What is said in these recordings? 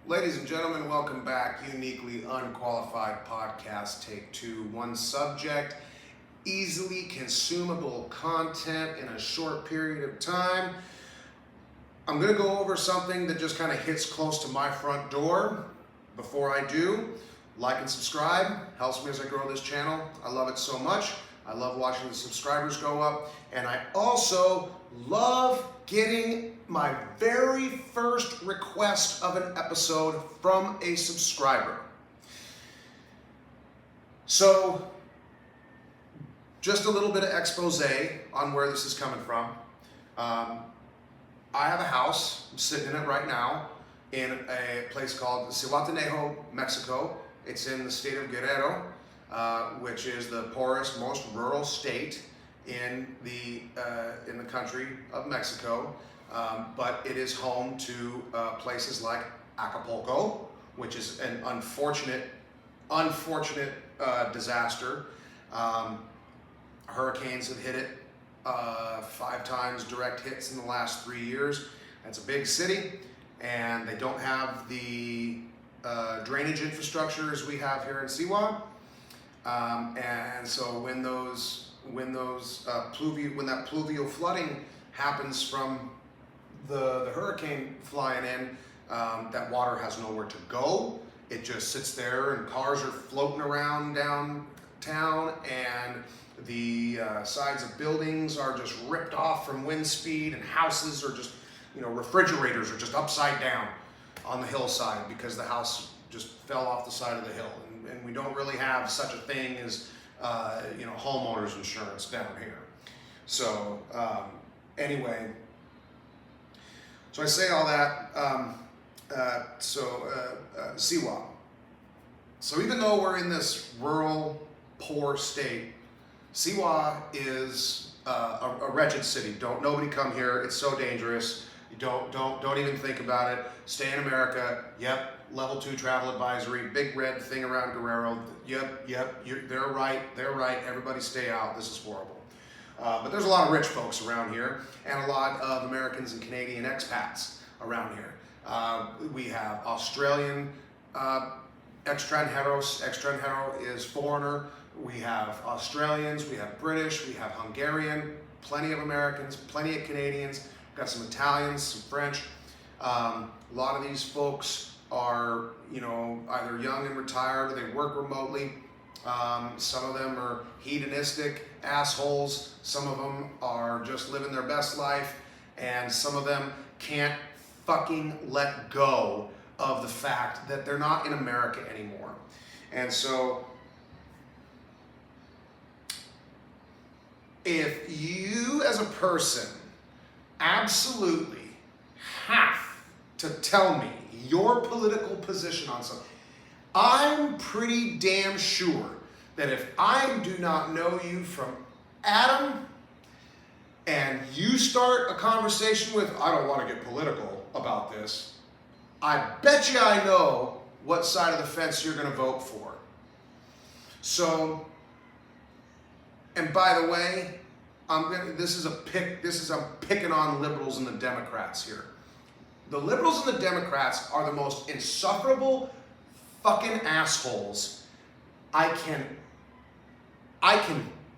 Ladies and gentlemen, welcome back. Uniquely Unqualified Podcast Take Two. One subject, easily consumable content in a short period of time. I'm going to go over something that just kind of hits close to my front door. Before I do, like and subscribe. Helps me as I grow this channel. I love it so much. I love watching the subscribers go up. And I also love getting my very first request of an episode from a subscriber. So, just a little bit of expose on where this is coming from. I have a house, I'm sitting in it right now, in a place called Zihuatanejo, Mexico. It's in the state of Guerrero, which is the poorest, most rural state in the country of Mexico. But it is home to places like Acapulco, which is an unfortunate disaster. Hurricanes have hit it 5 times, direct hits in the last 3 years. It's a big city, and they don't have the drainage infrastructure as we have here in Siwa. And so when that pluvial flooding happens from the hurricane flying in, that water has nowhere to go. It just sits there, and cars are floating around downtown, and the sides of buildings are just ripped off from wind speed, and houses are just, refrigerators are just upside down on the hillside because the house just fell off the side of the hill. And we don't really have such a thing as homeowners insurance down here. So anyway, so I say all that. Siwa. So even though we're in this rural, poor state, Siwa is a wretched city. Nobody come here. It's so dangerous. You don't even think about it. Stay in America. Yep. Level 2 travel advisory. Big red thing around Guerrero. Yep. They're right. Everybody stay out. This is horrible. But there's a lot of rich folks around here, and a lot of Americans and Canadian expats around here. We have Australian extranjeros. Extranjero is foreigner. We have Australians, we have British, we have Hungarian, plenty of Americans, plenty of Canadians. We've got some Italians, some French. A lot of these folks are, either young and retired, or they work remotely. Some of them are hedonistic assholes. Some of them are just living their best life. And some of them can't fucking let go of the fact that they're not in America anymore. And so, if you as a person absolutely have to tell me your political position on something, I'm pretty damn sure that if I do not know you from Adam, and you start a conversation with, I don't want to get political about this, I bet you I know what side of the fence you're going to vote for. So, and by the way, I'm picking on liberals and the Democrats here. The liberals and the Democrats are the most insufferable fucking assholes I can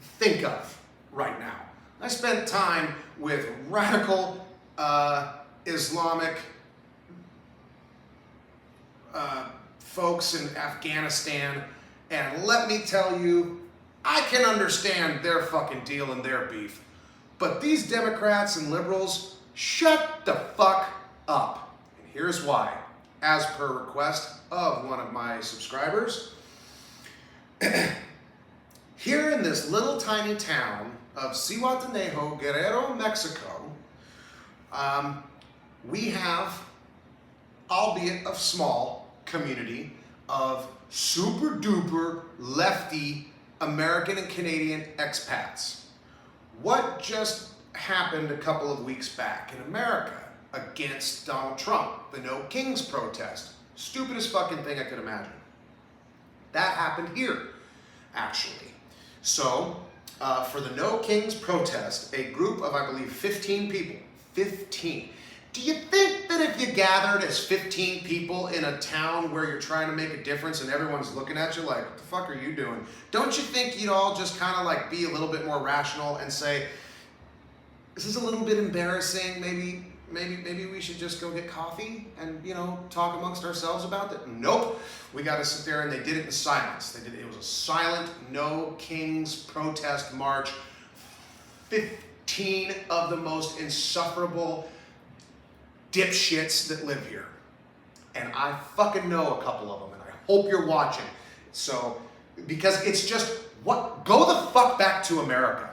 think of right now. I spent time with radical Islamic folks in Afghanistan, and let me tell you, I can understand their fucking deal and their beef. But these Democrats and liberals, shut the fuck up. And here's why. As per request of one of my subscribers, here in this little tiny town of Zihuatanejo, Guerrero, Mexico, we have, albeit a small community of super duper lefty American and Canadian expats. What just happened a couple of weeks back in America against Donald Trump, the No Kings protest? Stupidest fucking thing I could imagine. That happened here, actually. So, for the No Kings protest, a group of, I believe, 15 people, 15, Do you think that if you gathered as 15 people in a town where you're trying to make a difference and everyone's looking at you like, what the fuck are you doing? Don't you think you'd all just kind of like be a little bit more rational and say, this is a little bit embarrassing, maybe we should just go get coffee and, talk amongst ourselves about it? Nope. We got to sit there, and they did it in silence. It was a silent No Kings protest march. 15 of the most insufferable dipshits that live here. And I fucking know a couple of them, and I hope you're watching. So, because it's just, go the fuck back to America.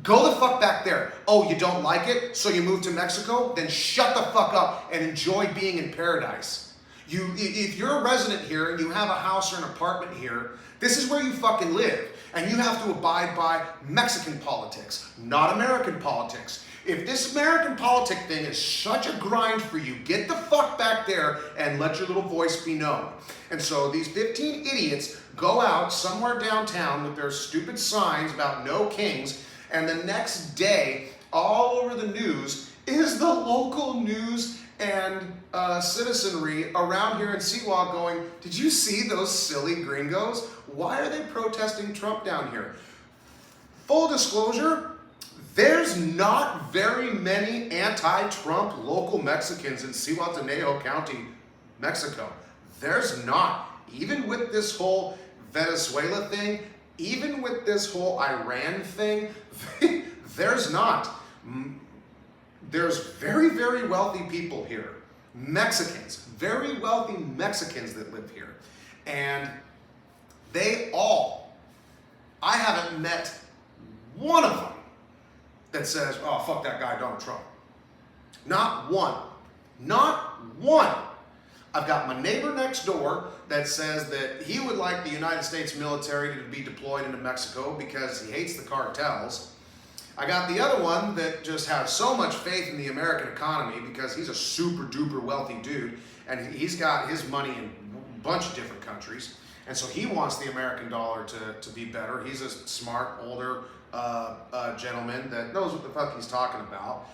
Go the fuck back there. Oh, you don't like it, so you move to Mexico? Then shut the fuck up and enjoy being in paradise. If you're a resident here and you have a house or an apartment here, this is where you fucking live. And you have to abide by Mexican politics, not American politics. If this American politic thing is such a grind for you, get the fuck back there and let your little voice be known. And so these 15 idiots go out somewhere downtown with their stupid signs about no kings, and the next day, all over the news, is the local news and citizenry around here in Seawalk going, did you see those silly gringos? Why are they protesting Trump down here? Full disclosure, there's not very many anti-Trump local Mexicans in Zihuatanejo County, Mexico. There's not. Even with this whole Venezuela thing, even with this whole Iran thing, there's not. There's very, very wealthy people here. Mexicans, very wealthy Mexicans that live here. And I haven't met one of them that says, oh, fuck that guy, Donald Trump. Not one. Not one. I've got my neighbor next door that says that he would like the United States military to be deployed into Mexico because he hates the cartels. I got the other one that just has so much faith in the American economy because he's a super duper wealthy dude and he's got his money in a bunch of different countries. And so he wants the American dollar to be better. He's a smart, older gentleman that knows what the fuck he's talking about.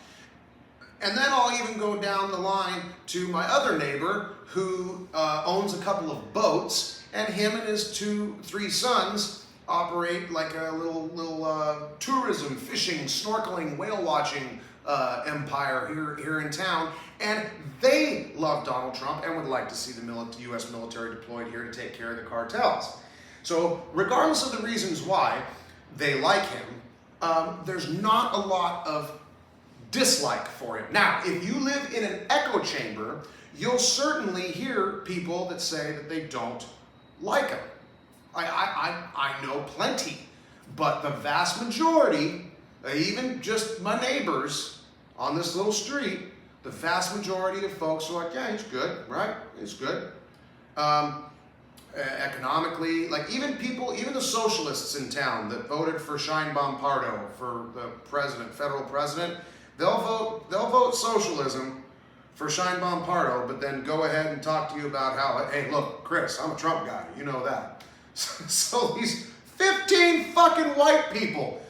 And then I'll even go down the line to my other neighbor who owns a couple of boats, and him and his 3 sons operate like a little tourism, fishing, snorkeling, whale watching empire here in town. And they love Donald Trump and would like to see the U.S. military deployed here to take care of the cartels. So regardless of the reasons why they like him, there's not a lot of dislike for him. Now, if you live in an echo chamber, you'll certainly hear people that say that they don't like him. I know plenty, but the vast majority, even just my neighbors on this little street, the vast majority of folks are like, yeah, he's good, right? He's good. Economically, like even the socialists in town that voted for Sheinbaum Pardo for the president, federal president, they'll vote socialism for Sheinbaum Pardo, but then go ahead and talk to you about how, hey, look, Chris, I'm a Trump guy, you know that. So these 15 fucking white people,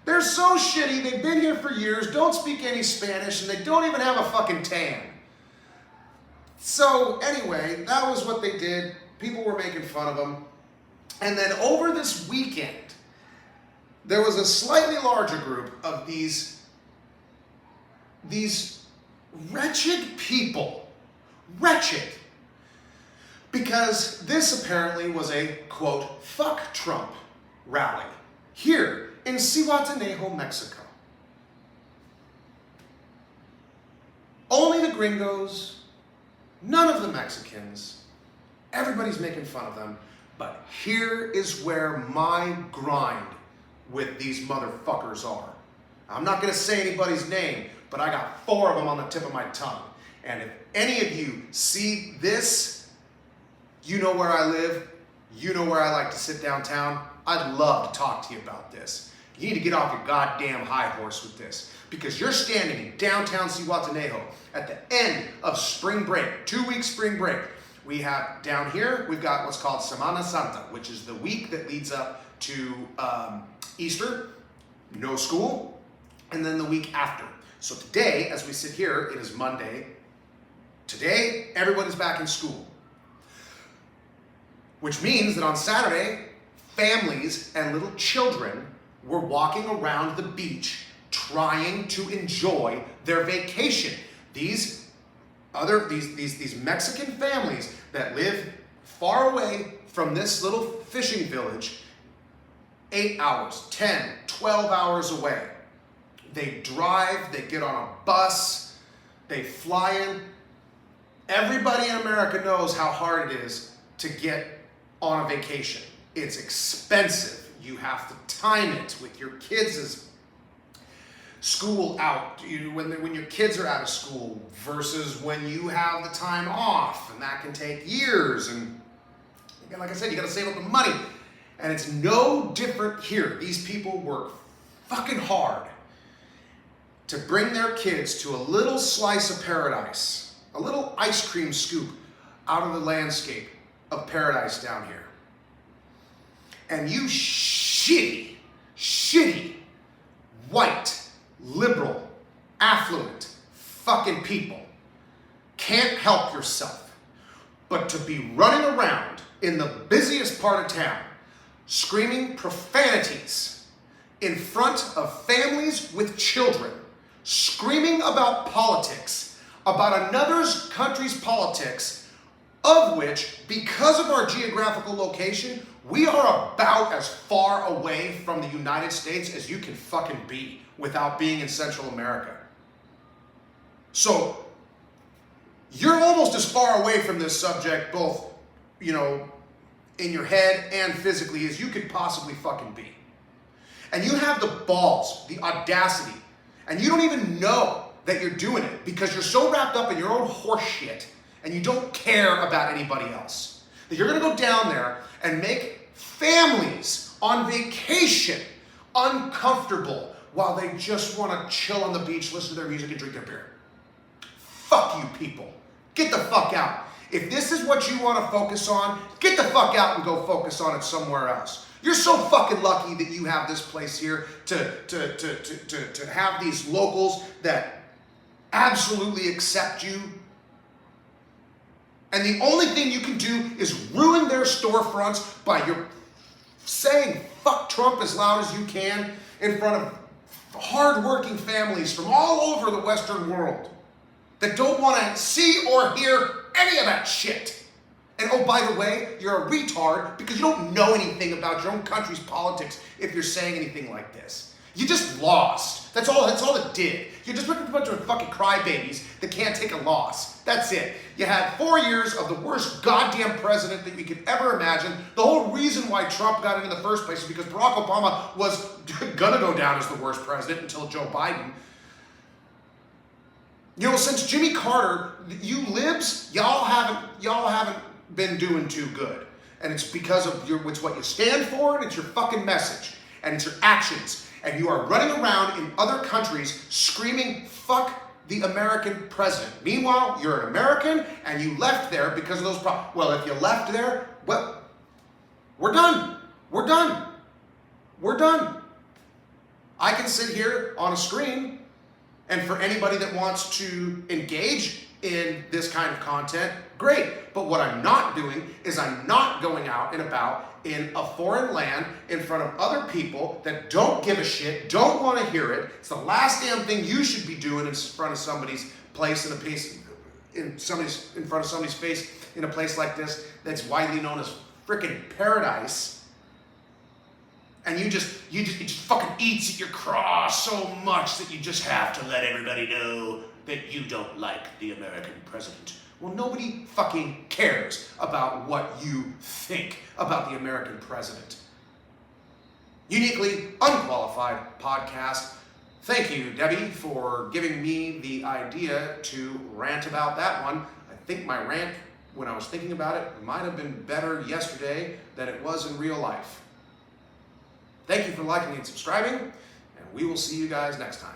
they're so shitty, they've been here for years, don't speak any Spanish, and they don't even have a fucking tan. So anyway, that was what they did. People were making fun of them. And then over this weekend, there was a slightly larger group of these wretched people. Wretched. Because this apparently was a, quote, fuck Trump rally here in Zihuatanejo, Mexico. Only the gringos, none of the Mexicans, everybody's making fun of them, but here is where my grind with these motherfuckers are. I'm not gonna say anybody's name, but I got 4 of them on the tip of my tongue. And if any of you see this, you know where I live, you know where I like to sit downtown, I'd love to talk to you about this. You need to get off your goddamn high horse with this, because you're standing in downtown Zihuatanejo at the end of spring break, 2-week spring break. We have down here, we've got what's called Semana Santa, which is the week that leads up to Easter, no school, and then the week after. So today, as we sit here, it is Monday, Today, everybody's back in school. Which means that on Saturday, families and little children were walking around the beach trying to enjoy their vacation. These Mexican families that live far away from this little fishing village, 8 hours, 10, 12 hours away. They drive, they get on a bus, they fly in. Everybody in America knows how hard it is to get on a vacation. It's expensive. You have to time it with your kids' school out, when your kids are out of school versus when you have the time off, and that can take years. And like I said, you got to save up the money. And it's no different here. These people work fucking hard to bring their kids to a little slice of paradise, a little ice cream scoop out of the landscape of paradise down here. And you shitty, white, liberal, affluent fucking people can't help yourself but to be running around in the busiest part of town screaming profanities in front of families with children, screaming about politics, about another country's politics, of which, because of our geographical location, we are about as far away from the United States as you can fucking be without being in Central America. So, you're almost as far away from this subject, both, in your head and physically, as you could possibly fucking be. And you have the balls, the audacity, and you don't even know that you're doing it because you're so wrapped up in your own horse shit and you don't care about anybody else. That you're gonna go down there and make families on vacation uncomfortable while they just wanna chill on the beach, listen to their music, and drink their beer. Fuck you people. Get the fuck out. If this is what you want to focus on, get the fuck out and go focus on it somewhere else. You're so fucking lucky that you have this place here to have these locals that absolutely accept you. And the only thing you can do is ruin their storefronts by your saying fuck Trump as loud as you can in front of hard-working families from all over the Western world that don't want to see or hear any of that shit. And oh, by the way, you're a retard because you don't know anything about your own country's politics if you're saying anything like this. You just lost. That's all it did. You're just a bunch of fucking crybabies that can't take a loss. That's it. You had 4 years of the worst goddamn president that you could ever imagine. The whole reason why Trump got in the first place is because Barack Obama was gonna go down as the worst president until Joe Biden. Since Jimmy Carter, you libs, y'all haven't been doing too good. And it's because of it's what you stand for, and it's your fucking message, and it's your actions. And you are running around in other countries screaming, fuck the American president. Meanwhile, you're an American, and you left there because of those problems. Well, if you left there, well, we're done. We're done. We're done. I can sit here on a screen, and for anybody that wants to engage in this kind of content, great. But what I'm not doing is I'm not going out and about in a foreign land in front of other people that don't give a shit, don't want to hear it. It's the last damn thing you should be doing in front of somebody's place in front of somebody's face in a place like this that's widely known as frickin' paradise. And you just fucking eats at your cross so much that you just have to let everybody know that you don't like the American president. Well, nobody fucking cares about what you think about the American president. Uniquely Unqualified Podcast. Thank you, Debbie, for giving me the idea to rant about that one. I think my rant, when I was thinking about it, might have been better yesterday than it was in real life. Thank you for liking and subscribing, and we will see you guys next time.